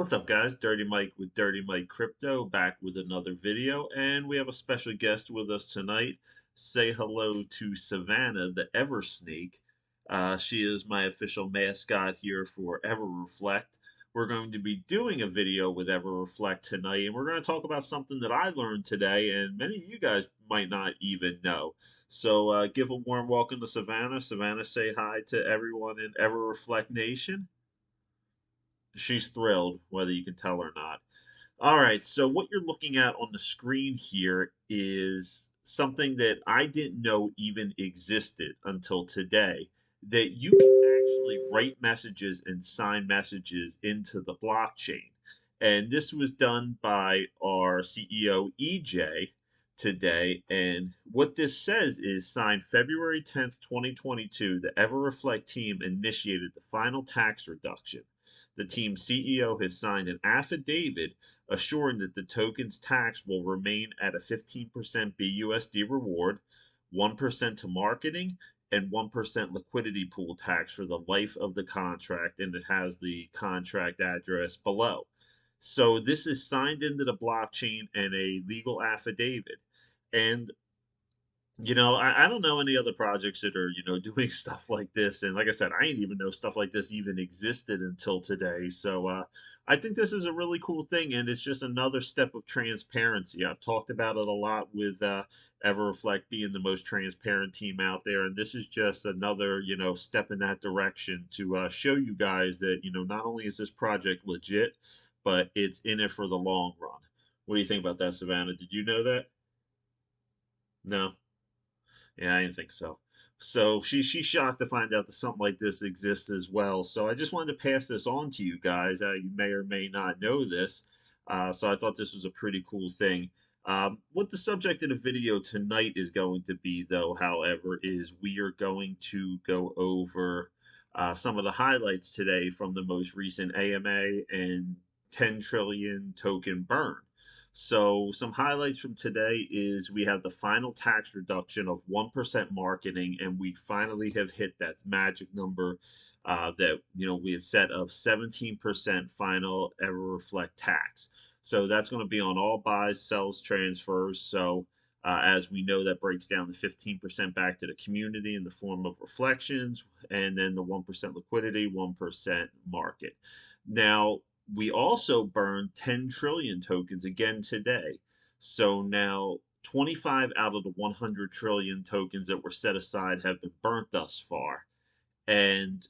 What's up, guys? Dirty Mike with Dirty Mike Crypto back with another video, and we have a special guest with us tonight. Say hello to Savannah, the Ever Snake. She is my official mascot here for EverReflect. We're going to be doing a video with EverReflect tonight, and we're going to talk about something that I learned today, and many of you guys might not even know. So, give a warm welcome to Savannah. Savannah, say hi to everyone in EverReflect Nation. She's thrilled, whether you can tell or not. All right, so what you're looking at on the screen here is something that I didn't know even existed until today, that you can actually write messages and sign messages into the blockchain. And this was done by our CEO, EJ, today. And what this says is signed February 10th, 2022, the EverReflect team initiated the final tax reduction. The team's CEO has signed an affidavit assuring that the token's tax will remain at a 15% BUSD reward, 1% to marketing, and 1% liquidity pool tax for the life of the contract, and it has the contract address below. So this is signed into the blockchain and a legal affidavit. And I don't know any other projects that are, doing stuff like this. And like I said, I didn't even know stuff like this even existed until today. So I think this is a really cool thing. And it's just another step of transparency. I've talked about it a lot with EverReflect being the most transparent team out there. And this is just another, step in that direction to show you guys that, not only is this project legit, but it's in it for the long run. What do you think about that, Savannah? Did you know that? No? Yeah, I didn't think so. So she's shocked to find out that something like this exists as well. So I just wanted to pass this on to you guys. You may or may not know this. So I thought this was a pretty cool thing. What the subject of the video tonight is going to be, though, however, is we are going to go over some of the highlights today from the most recent AMA and 10 trillion token burn. So some highlights from today is we have the final tax reduction of 1% marketing, and we finally have hit that magic number that we had set of 17% final ever reflect tax. So that's going to be on all buys, sells, transfers. So as we know, that breaks down the 15% back to the community in the form of reflections, and then the 1% liquidity, 1% market. Now, we also burned 10 trillion tokens again today. So now 25 out of the 100 trillion tokens that were set aside have been burnt thus far. And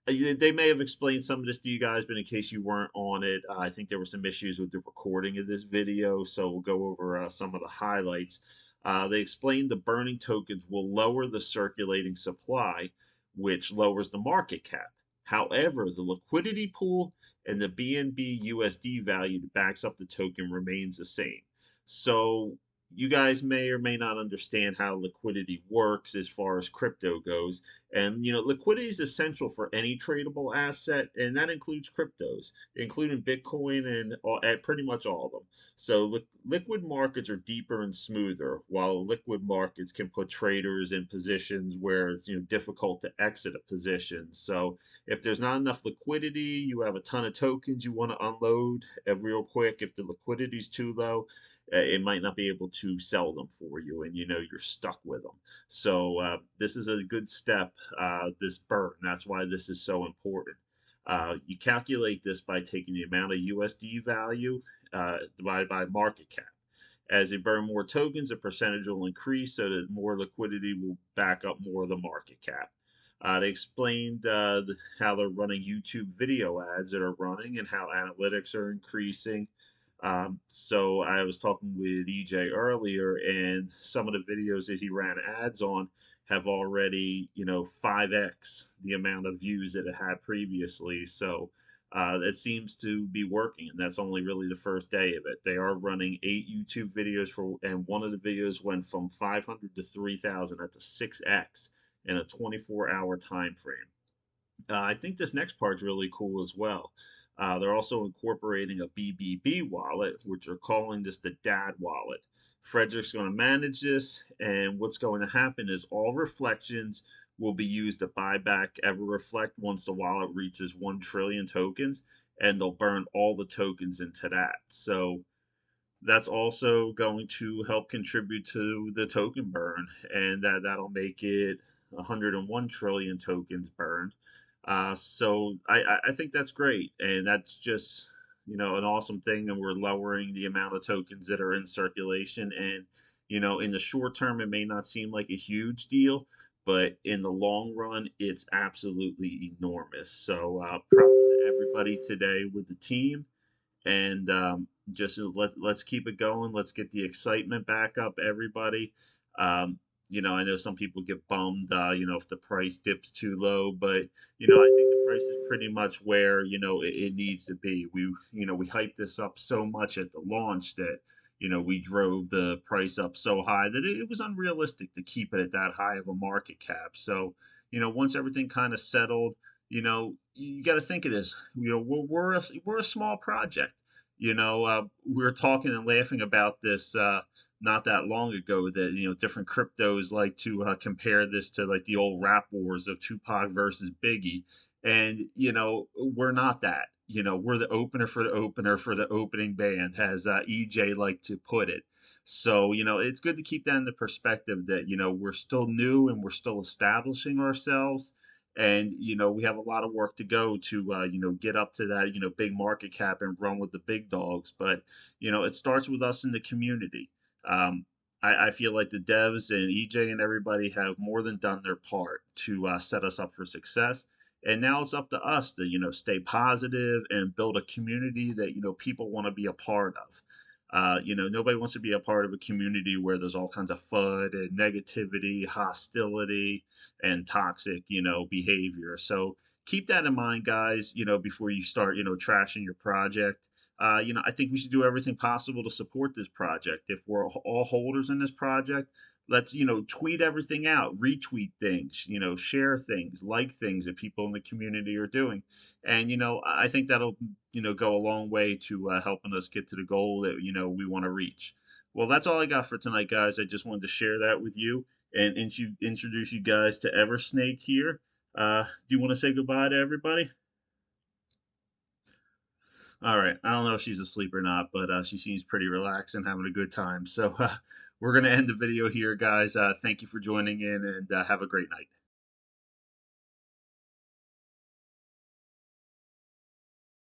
they may have explained some of this to you guys, but in case you weren't on it, I think there were some issues with the recording of this video. So we'll go over some of the highlights. They explained the burning tokens will lower the circulating supply, which lowers the market cap. However, the liquidity pool and the BNB USD value that backs up the token remains the same. So you guys may or may not understand how liquidity works as far as crypto goes. And liquidity is essential for any tradable asset, and that includes cryptos, including Bitcoin and pretty much all of them. So liquid markets are deeper and smoother, while liquid markets can put traders in positions where it's difficult to exit a position. So if there's not enough liquidity, you have a ton of tokens you want to unload real quick. If the liquidity is too low, it might not be able to sell them for you, and you're stuck with them. So this is a good step, this burn. That's why this is so important. You calculate this by taking the amount of USD value divided by market cap. As they burn more tokens, the percentage will increase so that more liquidity will back up more of the market cap. They explained how they're running YouTube video ads that are running and how analytics are increasing. So I was talking with EJ earlier, and some of the videos that he ran ads on have already, 5x the amount of views that it had previously. So it seems to be working, and that's only really the first day of it. They are running 8 YouTube videos and one of the videos went from 500 to 3,000. That's a 6x in a 24-hour time frame. I think this next part's really cool as well. They're also incorporating a BBB wallet, which are calling this the Dad wallet. Frederick's going to manage this, and what's going to happen is all reflections will be used to buy back EverReflect once the wallet reaches 1 trillion tokens. and they'll burn all the tokens into that. So that's also going to help contribute to the token burn, and that'll make it 101 trillion tokens burned. So I think that's great, and that's just an awesome thing, and we're lowering the amount of tokens that are in circulation. And in the short term, it may not seem like a huge deal, but in the long run, it's absolutely enormous. So props to everybody today with the team, and just let's keep it going. Let's get the excitement back up, everybody. Um, I know some people get bummed, if the price dips too low, but I think the price is pretty much where it needs to be. We hyped this up so much at the launch that we drove the price up so high that it was unrealistic to keep it at that high of a market cap. So once everything kind of settled, you got to think of this. We're a small project. We were talking and laughing about this not that long ago, that different cryptos like to compare this to like the old rap wars of Tupac versus Biggie, and we're not that. We're the opener for the opener for the opening band, as EJ liked to put it. So it's good to keep that in the perspective that we're still new and we're still establishing ourselves, and we have a lot of work to go to get up to that big market cap and run with the big dogs. But it starts with us in the community. Um, I feel like the devs and EJ and everybody have more than done their part to set us up for success, and now it's up to us to stay positive and build a community that people want to be a part of. Nobody wants to be a part of a community where there's all kinds of FUD and negativity, hostility, and toxic, behavior. So keep that in mind, guys, before you start, trashing your project. I think we should do everything possible to support this project. If we're all holders in this project, let's, tweet everything out, retweet things, share things, like things that people in the community are doing. And, I think that'll, go a long way to helping us get to the goal that, we want to reach. Well, that's all I got for tonight, guys. I just wanted to share that with you and introduce you guys to Eversnake here. Do you want to say goodbye to everybody? All right. I don't know if she's asleep or not, but she seems pretty relaxed and having a good time. So we're going to end the video here, guys. Thank you for joining in, and have a great night.